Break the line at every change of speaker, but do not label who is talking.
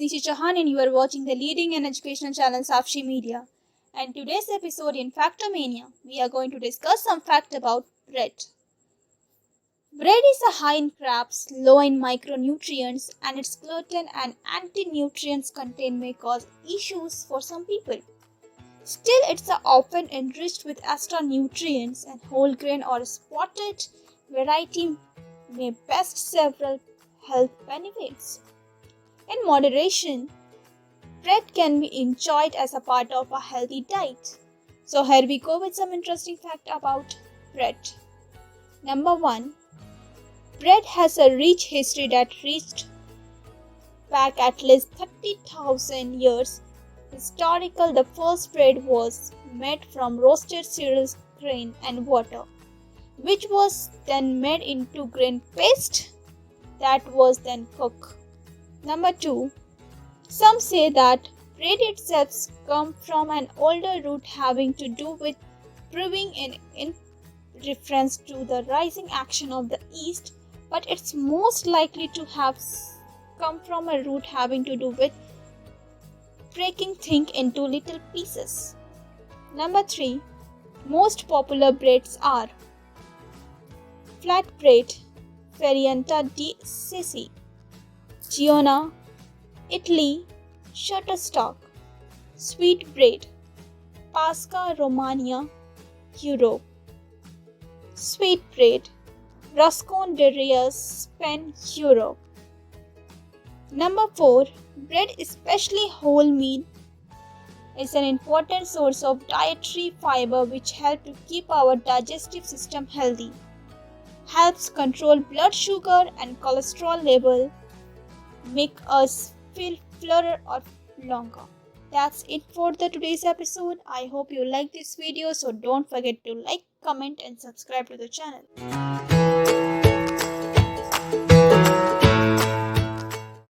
Nishi Chauhan and you are watching the leading and educational channel Sakshi Media. And today's episode in Factomania, we are going to discuss some fact about bread. Bread is high in carbs, low in micronutrients, and its gluten and anti-nutrients content may cause issues for some people. Still, it's often enriched with extra nutrients, and whole grain or spotted variety may best several health benefits. In moderation, bread can be enjoyed as a part of a healthy diet. So here we go with some interesting fact about bread. Number 1. Bread has a rich history that reached back at least 30,000 years. Historical, the first bread was made from roasted cereals, grain and water, which was then made into grain paste that was then cooked. Number 2. Some say that bread itself comes from an older root having to do with brewing in reference to the rising action of the yeast, but it's most likely to have come from a root having to do with breaking things into little pieces. Number 3. Most popular breads are flatbread, Farienta di Sissi, Giona, Italy, Shutterstock, sweetbread, Pasca Romania, Europe, sweetbread, Rascon de Reyes, Spain, Europe. Number 4. Bread, especially whole meal, is an important source of dietary fiber which helps to keep our digestive system healthy, helps control blood sugar and cholesterol level, make us feel fuller or longer. That's it for today's episode. I hope you like this video, so don't forget to like, comment and subscribe to the channel.